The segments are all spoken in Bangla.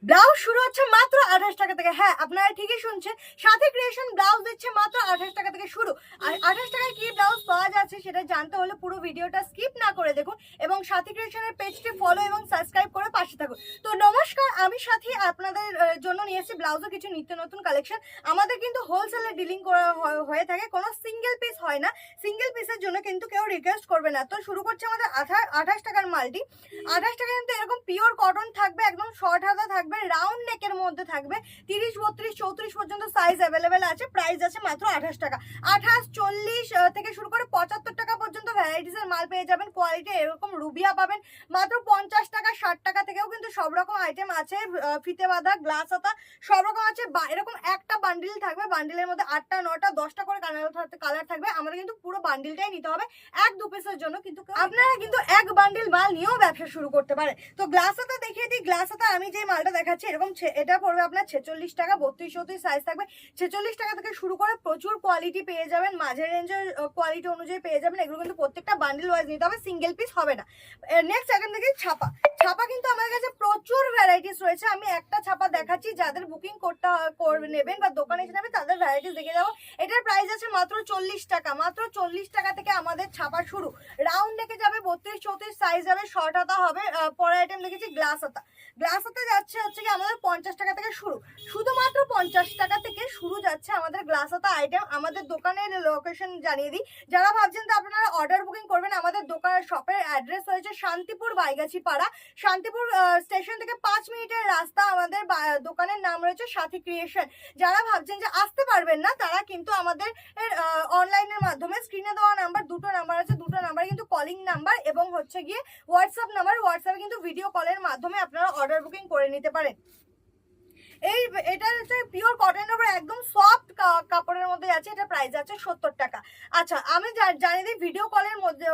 ব্লাউজ শুরু হচ্ছে মাত্র 28 টাকা থেকে। হ্যাঁ, আপনারা ঠিকই শুনছেন, সাথী ক্রিয়েশন ব্লাউজ দিচ্ছে মাত্র 28 টাকা থেকে শুরু। আর 28 টাকায় কি ব্লাউজ পাওয়া যাচ্ছে সেটা জানতে হলে পুরো ভিডিওটা স্কিপ না করে দেখুন এবং সাথী ক্রিয়েশনের পেজটি ফলো এবং সাবস্ক্রাইব করে পাশে থাকুন। তো নমস্কার, আমি সাথী আপনাদের জন্য নিয়ে এসেছি ব্লাউজের কিছু নিত্য নতুন কালেকশন। আমাদের কিন্তু হোলসেলে ডিলিং করা হয়ে থাকে, কোনো সিঙ্গেল পিস হয় না। সিঙ্গেল পিসের জন্য কিন্তু কেউ রিকোয়েস্ট করবে না। তো শুরু করছে আমাদের 28 টাকার মালটি। 28 টাকা কিন্তু এরকম পিওর কটন থাকবে, একদম শর্ট হাতা থাকবে, রাউন্ড নেকের মধ্যে থাকবে। 30, 32, 34 পর্যন্ত সাইজ অ্যাভেলেবেল আছে। প্রাইস আছে মাত্র 28 টাকা। 28, 40 থেকে শুরু করে 75 টাকা পর্যন্ত ভ্যারাইটিসের মাল পেয়ে যাবেন। কোয়ালিটি এরকম রুবিয়া পাবেন মাত্র 50 টাকা। 60 টাকা থেকেও কিন্তু সব রকম আইটেম আছে, ফিতে বাঁধা, গ্লাস হাতা সব রকম আছে। এরকম একটা বান্ডিল থাকবে, বান্ডিলের মধ্যে 8টা 9টা 10টা করে কালার থাকবে। আমাদের কিন্তু পুরো বান্ডিলটাই নিতে হবে 1-2 পিসের জন্য, কিন্তু আপনারা কিন্তু এক বান্ডিল মাল নিয়েও ব্যবসা শুরু করতে পারেন। তো গ্লাস হাতা দেখিয়ে দিই। গ্লাস হাতা আমি যে মালটা দেখাচ্ছি এরকম, এটা পড়বে আপনার 46 টাকা। 32-34 সাইজ থাকবে। 46 টাকা থেকে শুরু করে প্রচুর কোয়ালিটি পেয়ে যাবেন, মাঝের রেঞ্জের কোয়ালিটি অনুযায়ী পেয়ে যাবেন। এগুলো কিন্তু প্রত্যেকটা বান্ডিল ওয়াইজ নিতে হবে, সিঙ্গেল পিস হবে না। নেক্সট আইটেম দেখি ছাপা। ছাপা কিন্তু আমাদের কাছে প্রচুর ভ্যারাইটিস রয়েছে। আমি একটা ছাপা দেখাচ্ছি, যাদের বুকিং নেবেন বা দোকানে এসে নেবেন তাদের ভ্যারাইটিস দেখে দেবো। এটার প্রাইস আছে মাত্র 40 টাকা। মাত্র 40 টাকা থেকে আমাদের ছাপা শুরু। রাউন্ড নেকে যাবে, 32-34 সাইজ যাবে, শর্ট হাতা হবে। পরের আইটেম দেখেছি গ্লাস হাতা। গ্লাস হাতা যাচ্ছে হচ্ছে কি আমাদের 50 টাকা থেকে শুরু। শুধুমাত্র 50 টাকা থেকে শুরু যাচ্ছে আমাদের গ্লাস হাতা আইটেম। আমাদের দোকানের লোকেশন জানিয়ে দিই, যারা ভাবছেন তো আপনারা অর্ডার বুকিং করবেন। আমাদের দোকানের শপের অ্যাড্রেস হয়েছে শান্তিপুর বাইগাছি পাড়া। শান্তিপুর স্টেশন থেকে 5 মিনিটের রাস্তা। আমাদের দোকানের নাম রয়েছে সাথী ক্রিয়েশন। যারা ভাবছেন যে আসতে পারবেন না, তারা কিন্তু আমাদের অনলাইনের মাধ্যমে স্ক্রিনে দেওয়া নাম্বার, দুটো নাম্বার আছে, দুটো নাম্বার কিন্তু কলিং নাম্বার এবং হচ্ছে গিয়ে হোয়াটসঅ্যাপ নাম্বার। হোয়াটসঅ্যাপে কিন্তু ভিডিও কলের মাধ্যমে আপনারা অর্ডার বুকিং করে নিতে পারেন। এটা হচ্ছে পিওর কটনের উপর একদম সফট কাপড়ের মধ্যে আছে। এটা প্রাইস আছে 70 টাকা। আচ্ছা, আমি জানি দিই, ভিডিও কলের মধ্যে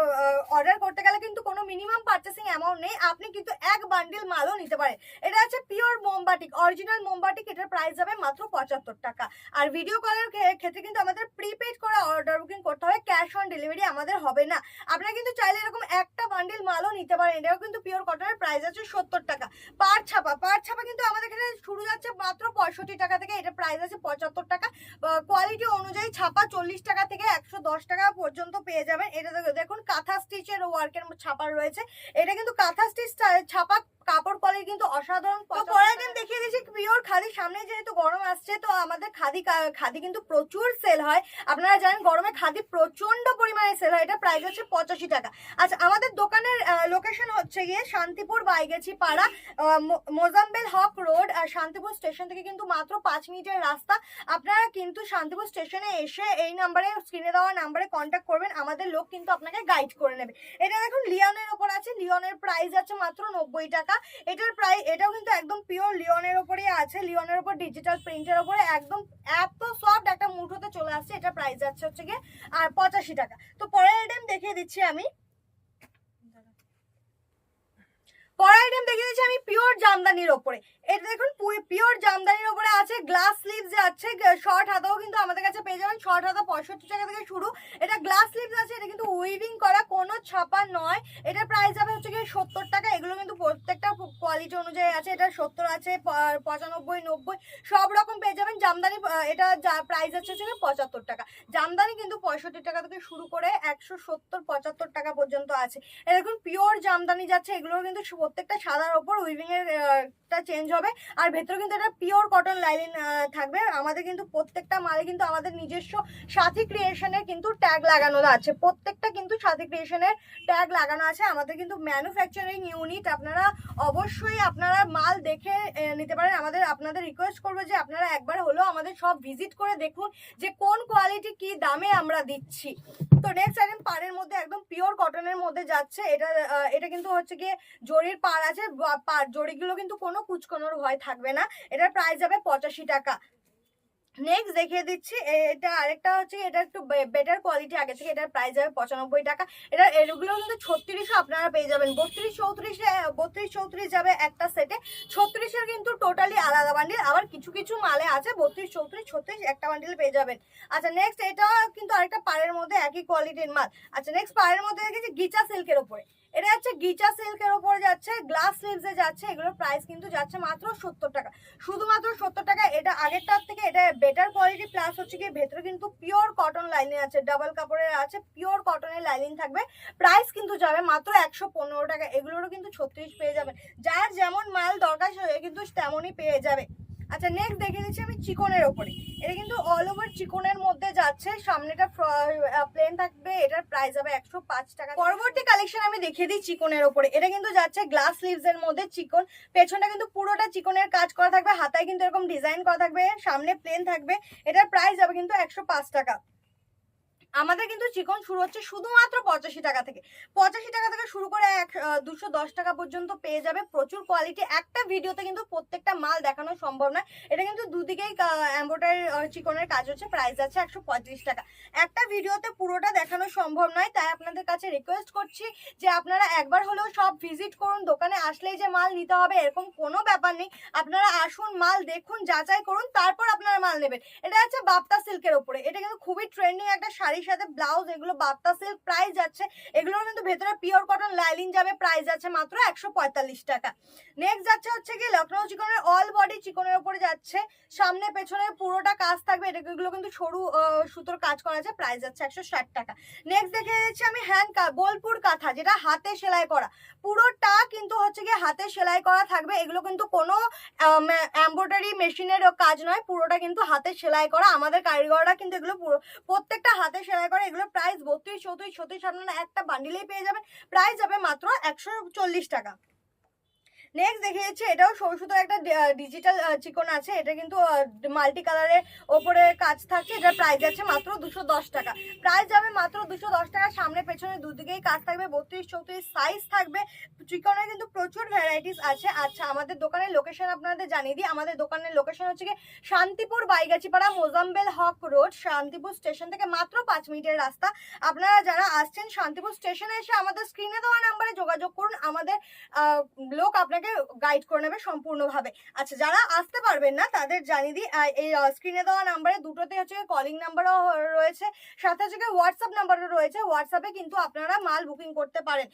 অর্ডার করতে গেলে কিন্তু কোনো মিনিমাম পারচেসিং অ্যামাউন্ট নেই। আপনি কিন্তু এক বান্ডিল মালও নিতে পারেন। এটা আছে পিওর মোমবাটিক, অরিজিনাল মোমবাটিক। এটার প্রাইস যাবে মাত্র 75 টাকা। আর ভিডিও কলের ক্ষেত্রে কিন্তু আমাদের প্রিপেড করে অর্ডার বুকিং করতে হবে, ক্যাশ অন ডেলিভারি আমাদের হবে না। আপনারা কিন্তু চাইলে এরকম একটা বান্ডিল মালও নিতে পারেন। এটাও কিন্তু পিওর কটনের, প্রাইস আছে 70 টাকা। পাট ছাপা কিন্তু আমাদের এখানে শুরু যাচ্ছে মাত্র 65 টাকা থেকে। এটা প্রাইস আছে 75 টাকা। কোয়ালিটি অনুযায়ী ছাপা 40 টাকা থেকে 110 টাকা পর্যন্ত পেয়ে যাবেন। এটা দেখুন কাঁথা স্টিচের ওয়ার্কের ছাপা রয়েছে। এটা কিন্তু কাঁথা স্টিচ ছাপা, কাপড় কোয়ালিটি কিন্তু অসাধারণ। পরের দিন দেখিয়ে দিচ্ছি পিওর খাদি। সামনে যেহেতু গরম আসছে, তো আমাদের খাদি কিন্তু প্রচুর সেল হয়। আপনারা জানেন গরমে খাদি প্রচন্ড পরিমাণে সেল হয়। এটা প্রাইস আছে 85 টাকা। আচ্ছা, আমাদের দোকানের লোকেশন হচ্ছে গিয়ে শান্তিপুর বাইগাছি পাড়া, মোজাম্বেল হক রোড। আর শান্তিপুর স্টেশন থেকে কিন্তু মাত্র 5 মিনিটের রাস্তা। আপনারা কিন্তু শান্তিপুর স্টেশনে এসে এই নাম্বারে, স্ক্রিনে দেওয়া নাম্বারে কন্ট্যাক্ট করবেন। আমাদের লোক কিন্তু আপনাকে গাইড করে নেবে। এটা দেখুন লিওনের ওপর আছে। লিওনের প্রাইস আছে মাত্র 90 টাকা। এটাও কিন্তু একদম পিওর লিওনের ওপরই আছে। লিওনের ওপর ডিজিটাল প্রিন্টের ওপরে একদম এত সফট একটা মুঠোতে চলে আসছে। এটা প্রাইস যাচ্ছে হচ্ছে গিয়ে আর 85 টাকা। তো পরের আইটেম দেখিয়ে দিচ্ছি আমি। পরের আইটেম দেখিয়ে দিচ্ছি আমি পিওর জামদানির ওপরে। এটা দেখুন পিওর জামদানির ওপরে আছে। গ্লাস স্লিভস আছে, শর্ট হাতাও কিন্তু আমাদের কাছে পেয়ে যাবেন। শর্ট হাতা 65 টাকা থেকে শুরু। এটা গ্লাস স্লিভস আছে। এটা কিন্তু উইভিং করা, কোনো ছাপা নয়। এটা প্রাইস যাবে হচ্ছে গিয়ে 70 টাকা। এগুলো কিন্তু প্রত্যেকটা কোয়ালিটি অনুযায়ী আছে। এটা 70 আছে, 95, 90 সব রকম পেয়ে যাবেন। জামদানি এটা প্রাইস আছে হচ্ছে 75 টাকা। জামদানি কিন্তু 65 টাকা থেকে শুরু করে 170-75 টাকা পর্যন্ত আছে। এটা দেখুন পিওর জামদানি যাচ্ছে। এগুলো কিন্তু প্রত্যেকটা সাদার ওপর উইভিং এর চেঞ্জ হবে। আর ভেতরে কিন্তু এটা পিওর কটন লাইনিং থাকবে। আমাদের কিন্তু প্রত্যেকটা মালে কিন্তু আমাদের নিজস্ব সাথী ক্রিয়েশনের কিন্তু ট্যাগ লাগানো আছে। প্রত্যেকটা কিন্তু সাথী ক্রিয়েশনের ট্যাগ লাগানো আছে। আমাদের কিন্তু ম্যানুফ্যাকচারিং ইউনিট। আপনারা অবশ্যই আপনারা মাল দেখে নিতে পারেন। আপনাদের রিকোয়েস্ট করবো যে আপনারা একবার হলেও আমাদের সব ভিজিট করে দেখুন যে কোন কোয়ালিটি কি দামে আমরা দিচ্ছি। তো নেক্সট আইটেম পাড়ের মধ্যে একদম পিওর কটনের মধ্যে যাচ্ছে। এটা কিন্তু হচ্ছে গিয়ে জরির পাড় আছে। জরিগুলো কিন্তু কোনো কুচকানোর ভয় থাকবে না। এটার প্রাইস যাবে 85 টাকা। নেক্সট দেখিয়ে দিচ্ছি, এটা আরেকটা হচ্ছে, এটা একটু বেটার কোয়ালিটি আগে থেকে। এটার প্রাইস যাবে 95 টাকা। এগুলো কিন্তু 36 আপনারা পেয়ে যাবেন। 32-34 যাবে একটা সেটে। 36 36-এর কিন্তু টোটালি আলাদা বান্ডিল, আবার কিছু কিছু মালে আছে 32, 34, 36 একটা বান্ডিল পেয়ে যাবেন। আচ্ছা নেক্সট এটা কিন্তু আরেকটা পাড়ের মধ্যে একই কোয়ালিটির মাল। আচ্ছা নেক্সট পাড়ের মধ্যে দেখেছি গিচা সিল্কের উপরে, এটা হচ্ছে গিচা সিল্কের উপরে যাচ্ছে, গ্লাস স্লিভসে যাচ্ছে। এগুলোর প্রাইস কিন্তু যাচ্ছে মাত্র 70 টাকা, শুধুমাত্র 70 টাকা। এটা আগেরটার থেকে এটা বেটার কোয়ালিটি, প্লাস হচ্ছে কি ভেতরে কিন্তু পিওর কটন লাইনিং আছে, ডাবল কাপড়ের আছে, পিওর কটনের লাইনিং থাকবে। প্রাইস কিন্তু যাবে মাত্র 115 টাকা। এগুলোরও কিন্তু 36 পেয়ে যাবেন, যার যেমন মাল দরকার সে কিন্তু তেমনই পেয়ে যাবে। আচ্ছা নেক্সট দেখে দিচ্ছি আমি চিকনের ওপরে, এটা কিন্তু অল ওভার চিকনের মধ্যে যাচ্ছে, সামনেটা প্লেন থাকবে, এটার প্রাইস হবে 105 টাকা। পরবর্তী কালেকশন আমি দেখিয়ে দিই চিকনের ওপরে, এটা কিন্তু যাচ্ছে গ্লাস স্লিভস এর মধ্যে চিকন, পেছনটা কিন্তু পুরোটা চিকনের কাজ করা থাকবে, হাতায় কিন্তু এরকম ডিজাইন করা থাকবে, সামনে প্লেন থাকবে, এটার প্রাইস হবে কিন্তু 105 টাকা। আমাদের কিন্তু চিকন শুরু হচ্ছে শুধুমাত্র 85 টাকা থেকে, 85 টাকা থেকে শুরু করে 210 টাকা পর্যন্ত পেয়ে যাবে। প্রচুর কোয়ালিটি, একটা ভিডিওতে কিন্তু প্রত্যেকটা মাল দেখানো সম্ভব নয়। এটা কিন্তু দুদিকেই এমব্রয়ডারি চিকনের কাজ হচ্ছে, প্রাইস আছে 135 টাকা। একটা ভিডিওতে পুরোটা দেখানো সম্ভব নয়, তাই আপনাদের কাছে রিকোয়েস্ট করছি যে আপনারা একবার হলেও সব ভিজিট করুন। দোকানে আসলেই যে মাল নিতে হবে এরকম কোনো ব্যাপার নেই, আপনারা আসুন, মাল দেখুন, যাচাই করুন, তারপর আপনারা মাল নেবেন। এটা হচ্ছে বাপ্তা সিল্কের উপরে, এটা কিন্তু খুবই ট্রেন্ডিং একটা শাড়ি সাথে ব্লাউজ, এগুলো বাপ্তা সিল্ক, প্রাইস যাচ্ছে, এগুলোর কিন্তু ভেতরে পিওর কটন লাইনিং যাবে, প্রাইস যাচ্ছে মাত্র 145 টাকা। নেক্সট যাচ্ছে হচ্ছে কি লখনৌ চিকনের, অল বডি চিকনের উপরে যাচ্ছে, সামনে পেছনে পুরোটা কাজ থাকবে, এগুলো কিন্তু সরু সুতোর কাজ করা আছে, প্রাইস যাচ্ছে 160 টাকা। নেক্সট দেখে দিচ্ছি আমি হ্যান্ড বোলপুর কাঁথা, যেটা হাতে সেলাই করা, পুরোটা কিন্তু হচ্ছে কি হাতে সেলাই করা থাকবে, এগুলো কিন্তু কোনো এমব্রয়ডারি মেশিনের কাজ নয়, পুরোটা কিন্তু হাতে সেলাই করা। আমাদের কারিগররা কিন্তু এগুলো প্রত্যেকটা হাতে সেলাই করে। এগুলো প্রাইস 32, 34, 36 আপনারা একটা বান্ডিলেই পেয়ে যাবেন, প্রাইস যাবে মাত্র 140 টাকা। নেক্সট দেখে যাচ্ছে এটাও সরু সুতোর একটা ডিজিটাল চিকন আছে, এটা কিন্তু মাল্টি কালারের ওপরে কাজ থাকছে, এটার প্রাইস যাচ্ছে মাত্র 210 টাকা, প্রাইস যাবে মাত্র 210 টাকা। সামনে পেছনে দুদিকেই কাজ থাকবে, 32, 34 সাইজ থাকবে, চিকনের কিন্তু প্রচুর ভ্যারাইটিস আছে। আচ্ছা আমাদের দোকানের লোকেশন আপনাদের জানিয়ে দিই, আমাদের দোকানের লোকেশন হচ্ছে কি শান্তিপুর বাইগাছিপাড়া, মোজাম্বেল হক রোড, শান্তিপুর স্টেশন থেকে মাত্র 5 মিনিটের রাস্তা। আপনারা যারা আসছেন শান্তিপুর স্টেশনে এসে আমাদের স্ক্রিনে দেওয়া নাম্বারে যোগাযোগ করুন, আমাদের লোক আপনাকে গাইড করে নেবে সম্পূর্ণভাবে। আচ্ছা যারা আসতে পারবেন না তাদের জানিয়ে দিই, এই স্ক্রিনে দেওয়া নাম্বারে দুটোতে হচ্ছে কলিং নাম্বারও রয়েছে, সাথে হচ্ছে হোয়াটসঅ্যাপ নাম্বারও রয়েছে, হোয়াটসঅ্যাপে কিন্তু আপনারা মাল বুকিং করতে পারেন।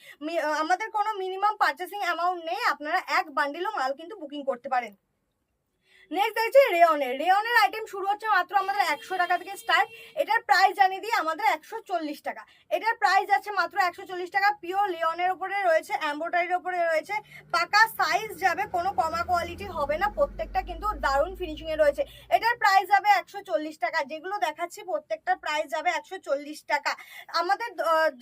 আমাদের কোনো মিনিমাম পারচেসিং অ্যামাউন্ট নেই, আপনারা এক বান্ডিলও মাল কিন্তু বুকিং করতে পারেন। নেক্সট দেখছি রেয়নের আইটেম শুরু হচ্ছে মাত্র আমাদের 100 টাকা থেকে স্টার্ট, এটার প্রাইস জানিয়ে দিই আমাদের 140 টাকা, এটার প্রাইস আছে মাত্র 140 টাকা। পিওর রেয়নের উপরে রয়েছে, এমব্রয়ডারির উপরে রয়েছে, পাকা সাইজ যাবে, কোনো কমা কোয়ালিটি হবে না, প্রত্যেকটা কিন্তু দারুণ ফিনিশিং এ রয়েছে। এটার প্রাইস যাবে 140 টাকা, যেগুলো দেখাচ্ছি প্রত্যেকটার প্রাইস যাবে 140 টাকা। আমাদের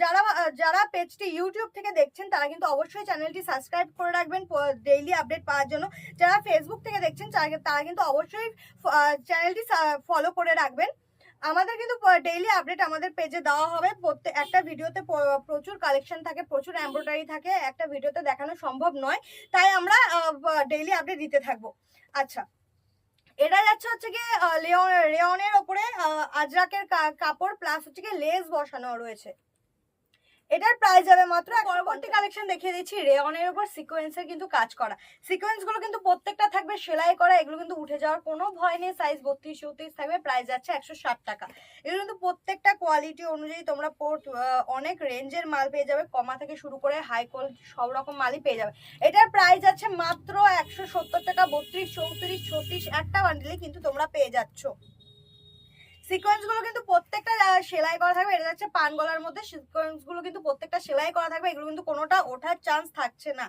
যারা যারা পেজটি ইউটিউব থেকে দেখছেন তারা কিন্তু অবশ্যই চ্যানেলটি সাবস্ক্রাইব করে রাখবেন ডেইলি আপডেট পাওয়ার জন্য। যারা ফেসবুক থেকে দেখছেন তারা কিন্তু অবশ্যই চ্যানেলটি ফলো করে রাখবেন। আমাদের কিন্তু ডেইলি আপডেট আমাদের পেজে দেওয়া হবে, প্রত্যেক একটা ভিডিওতে প্রচুর কালেকশন থাকে, প্রচুর এমব্রয়ডারি থাকে, একটা ভিডিওতে দেখানো সম্ভব নয়, তাই আমরা ডেইলি আপডেট দিতে থাকবো। আচ্ছা এটা যাচ্ছে হচ্ছে কি রেয়নের ওপরে আজরাকের কাপড়, প্লাস হচ্ছে কি লেস বসানো রয়েছে, এটার প্রাইস যাবে মাত্র। পরবর্তী কালেকশন দেখিয়ে দিচ্ছি রেয়নের উপর সিকোয়েন্সের কিন্তু কাজ করা, সিকোয়েন্স গুলো কিন্তু প্রত্যেকটা থাকবে সেলাই করা, এগুলো কিন্তু উঠে যাওয়ার কোনো ভয় নেই, সাইজ 32, 34 থাকবে, প্রাইস যাচ্ছে 160 টাকা। এগুলো কিন্তু প্রত্যেকটা কোয়ালিটি অনুযায়ী তোমরা অনেক রেঞ্জের মাল পেয়ে যাবে, কমা থেকে শুরু করে হাই কোয়ালিটি সব রকম মালই পেয়ে যাবে। এটার প্রাইস আছে মাত্র 170 টাকা, 32, 34, 36 একটা বান্ডিলে কিন্তু তোমরা পেয়ে যাচ্ছ। সিকোয়েন্স গুলো কিন্তু প্রত্যেকটা সেলাই করা থাকবে, এটা হচ্ছে পান গলার মধ্যে, সিকোয়েন্স গুলো কিন্তু প্রত্যেকটা সেলাই করা থাকবে, এগুলো কিন্তু কোনোটা ওঠার চান্স থাকছে না,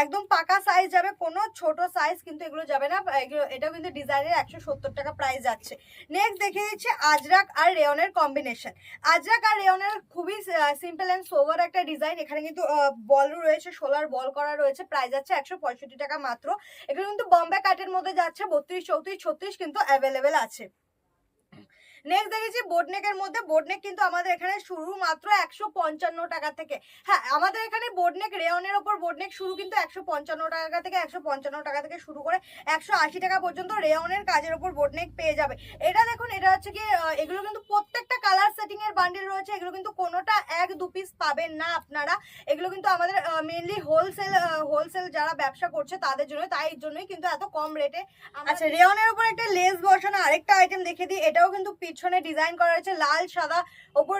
একদম পাকা সাইজ যাবে, কোনো ছোট সাইজ কিন্তু এগুলো যাবে না। এটাও কিন্তু ডিজাইনের 170 টাকা প্রাইস যাচ্ছে। নেক্সট দেখিয়ে দিচ্ছে আজরাক আর রেয়নের কম্বিনেশন, আজরাক আর রেয়নের খুবই সিম্পল অ্যান্ড সোভার একটা ডিজাইন, এখানে কিন্তু বল রয়েছে, সোলার বল করা রয়েছে, প্রাইস যাচ্ছে 165 টাকা মাত্র। এগুলো কিন্তু বম্বে কাটের মধ্যে যাচ্ছে, 32, 34, 36 কিন্তু অ্যাভেলেবেল আছে। নেক্সট দেখেছি বোটনেকের মধ্যে। বোটনেক কিন্তু আমাদের এখানে শুরু মাত্র 155 টাকা থেকে। হ্যাঁ, আমাদের এখানে বোটনেক রেয়নের ওপর বোটনেক শুরু কিন্তু 155 টাকা থেকে, 155 টাকা থেকে শুরু করে 180 টাকা পর্যন্ত রেয়নের কাজের ওপর বোটনেক পেয়ে যাবে। এটা দেখুন, এটা হচ্ছে কি এগুলো কিন্তু প্রত্যেকটা কালার সেটিং এর বান্ডিল রয়েছে। এগুলো কিন্তু কোনোটা 1-2 পিস পাবেন না আপনারা। এগুলো কিন্তু আমাদের মেইনলি হোলসেল যারা ব্যবসা করছে তাদের জন্য, তাই জন্যই কিন্তু এত কম রেটে। আচ্ছা, রেয়নের উপর একটা লেস বসানো আরেকটা আইটেম দেখে দিই। এটাও কিন্তু পিছনে ডিজাইন করা হয়েছে, লাল সাদা ওপর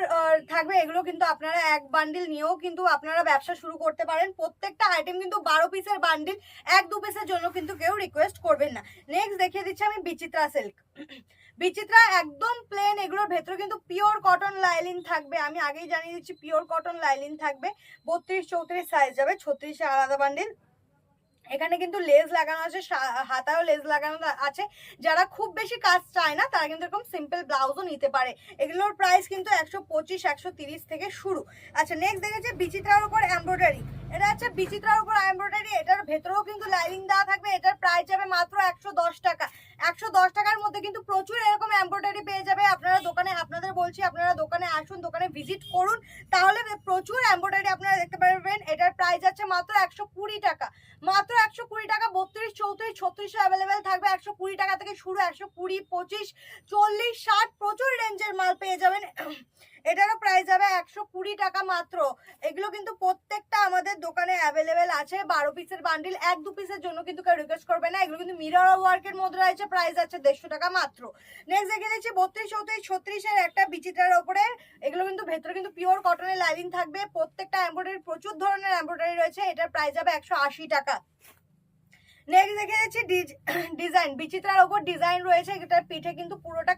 থাকবে। এগুলো কিন্তু আপনারা এক বান্ডিল নিয়েও কিন্তু আপনারা ব্যবসা শুরু করতে পারেন। প্রত্যেকটা আইটেম কিন্তু 12 পিসের বান্ডিল, 1-2 পিসের জন্য কিন্তু কেউ রিকোয়েস্ট করবেন না। নেক্সট দেখিয়ে দিচ্ছি আমি বিচিত্রা সিল্ক। বিচিত্রা একদম প্লেন, এগুলোর ভেতরে কিন্তু পিওর কটন লাইলিন থাকবে। আমি আগেই জানিয়ে দিচ্ছি পিওর কটন লাইলিন থাকবে। 32-34 সাইজ যাবে, 36 আলাদা বান্ডিল। এখানে কিন্তু লেস লাগানো আছে, হাতায়ও লেস লাগানো আছে। যারা খুব বেশি কাজ চায় না তারা কিন্তু এরকম সিম্পল ব্লাউজও নিতে পারে। এগুলোর প্রাইস কিন্তু 125-130 থেকে শুরু। আচ্ছা, নেক্সট দেখেছি বিচিত্রার উপর এমব্রয়ডারি। এটা হচ্ছে বিচিত্রার উপর এমব্রয়ডারি। এটার ভেতরেও কিন্তু লাইনিং দেওয়া থাকবে। এটার প্রাইস যাবে মাত্র 110 টাকা। 110 টাকার মধ্যে কিন্তু প্রচুর এরকম এমব্রয়ডারি পেয়ে যাবে। আপনারা দোকানে, আপনাদের বলছি আপনারা দোকানে আসুন, দোকানে ভিজিট করুন, তাহলে প্রচুর এমব্রয়ডারি আপনারা দেখতে পারবেন। এটার প্রাইস আছে মাত্র 120 টাকা। মাত্র 120 টাকা। 32-34-36 অ্যাভেলেবেল থাকবে। 120 টাকা থেকে শুরু। 120, 25, 40, 60 প্রচুর রেঞ্জের মাল পেয়ে যাবেন। এটারও প্রাইস যাবে 120 টাকা মাত্র। এগুলো কিন্তু প্রত্যেকটা আমাদের দোকানে অ্যাভেলেবেল আছে। 12 পিসের বান্ডিল, 1-2 পিসের জন্য কিন্তু কেউ রিকোয়েস্ট করবে না। এগুলো কিন্তু মিরর ওয়ার্কের মধ্যে রয়েছে। প্রাইস আছে 150 টাকা মাত্র। নেক্সট দেখে দিচ্ছি 32-34-36 এর একটা বিচিত্রার ওপরে। এগুলো কিন্তু ভেতরে কিন্তু পিওর কটনের লাইনিং থাকবে। প্রত্যেকটা এমব্রয়ডারি, প্রচুর ধরনের এমব্রয়ডারি রয়েছে। এটার প্রাইস যাবে 180 টাকা। নেক্সট দেখে যাচ্ছি ডিজাইন। বিচিত্রার ওপর ডিজাইন রয়েছে। এটার পিঠে কিন্তু পুরোটা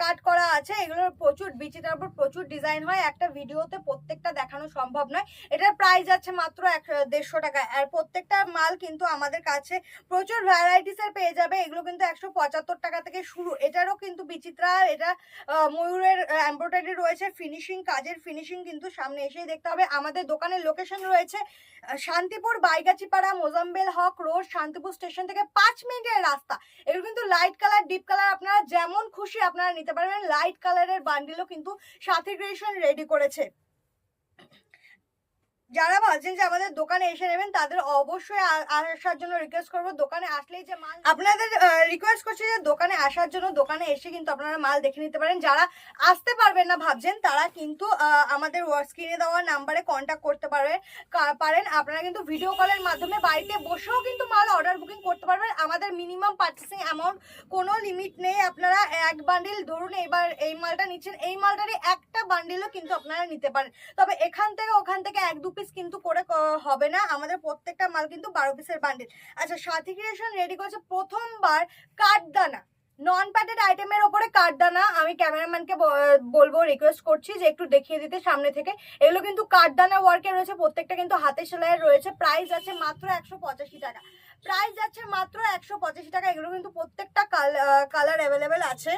কাট করা আছে। এগুলোর প্রচুর, বিচিত্রার উপর প্রচুর ডিজাইন হয়। একটা ভিডিওতে প্রত্যেকটা দেখানো সম্ভব নয়। এটার প্রাইস আছে মাত্র 150 টাকা। আর প্রত্যেকটা মাল কিন্তু আমাদের কাছে প্রচুর ভ্যারাইটিস এর পেয়ে যাবে। এগুলো কিন্তু 175 টাকা থেকে শুরু। এটারও কিন্তু বিচিত্রা, এটা ময়ূরের এমব্রয়ডারি রয়েছে। ফিনিশিং, কাজের ফিনিশিং কিন্তু সামনে এসেই দেখতে হবে। আমাদের দোকানের লোকেশন রয়েছে শান্তিপুর, বাইগাছিপাড়া, মোজাম্বেল হক রোড, শান্তিপুর স্টেশন থেকে 5 মিনিটের রাস্তা। এগুলো কিন্তু লাইট কালার, ডিপ কালার, আপনারা যেমন খুশি আপনারা নিতে পারবেন। লাইট কালারের বান্ডিলও কিন্তু সাথী ক্রিয়েশন রেডি করেছে। যারা ভাবছেন যে আমাদের দোকানে এসে নেবেন তাদের অবশ্যই আসার জন্য রিকোয়েস্ট করবো। দোকানে আসলেই যে মাল, আপনাদের রিকোয়েস্ট করছি যে দোকানে আসার জন্য। দোকানে এসে কিন্তু আপনারা মাল দেখে নিতে পারেন। যারা আসতে পারবেন না ভাবছেন তারা কিন্তু আমাদের স্ক্রিনে দেওয়া নাম্বারে কন্ট্যাক্ট করতে পারেন। আপনারা কিন্তু ভিডিও কলের মাধ্যমে বাড়িতে বসেও কিন্তু মাল অর্ডার বুকিং করতে পারবেন। আমাদের মিনিমাম পারচেসিং অ্যামাউন্ট কোনো লিমিট নেই। আপনারা এক বান্ডিল, ধরুন এবার এই মালটা নিচ্ছেন, এই মালটারই একটা বান্ডিলও কিন্তু আপনারা নিতে পারেন। তবে এখান থেকে ওখান থেকে 1-2 পিস কিন্তু করে হবে না। আমাদের প্রত্যেকটা মাল কিন্তু 12 পিসের বান্ডিল। আচ্ছা, সাথী ক্রিয়েশন রেডি করেছে প্রথমবার কাঠদানা, নন প্যাডেড আইটেমের ওপরে কাঠদানা। আমি ক্যামেরাম্যানকে বলবো, রিকোয়েস্ট করছি যে একটু দেখিয়ে দিতে সামনে থেকে। এগুলো কিন্তু কাঠদানা ওয়ার্কের রয়েছে। প্রত্যেকটা কিন্তু হাতে সেলাইয়ের রয়েছে। প্রাইস আছে মাত্র 185 টাকা। প্রাইস আছে মাত্র 185 টাকা। এগুলো কিন্তু প্রত্যেকটা কালার অ্যাভেলেবেল আছে।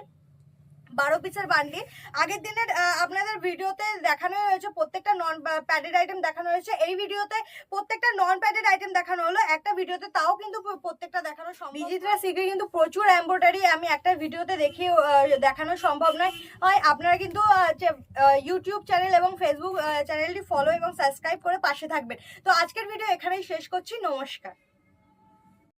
12 পিসের বান্ডিল। আগের দিনের আপনাদের ভিডিওতে দেখানো হয়েছে প্রত্যেকটা নন প্যাডেড আইটেম দেখানো হয়েছে। এই ভিডিওতে প্রত্যেকটা নন প্যাডেড আইটেম দেখানো হলো একটা ভিডিওতে, তাও কিন্তু প্রত্যেকটা দেখানো সম্ভব। বিচিত্রা সিল্কে কিন্তু প্রচুর এমব্রয়ডারি আমি একটা ভিডিওতে দেখিয়ে দেখানো সম্ভব নয়। আপনারা কিন্তু ইউটিউব চ্যানেল এবং ফেসবুক চ্যানেলটি ফলো এবং সাবস্ক্রাইব করে পাশে থাকবেন। তো আজকের ভিডিও এখানেই শেষ করছি। নমস্কার।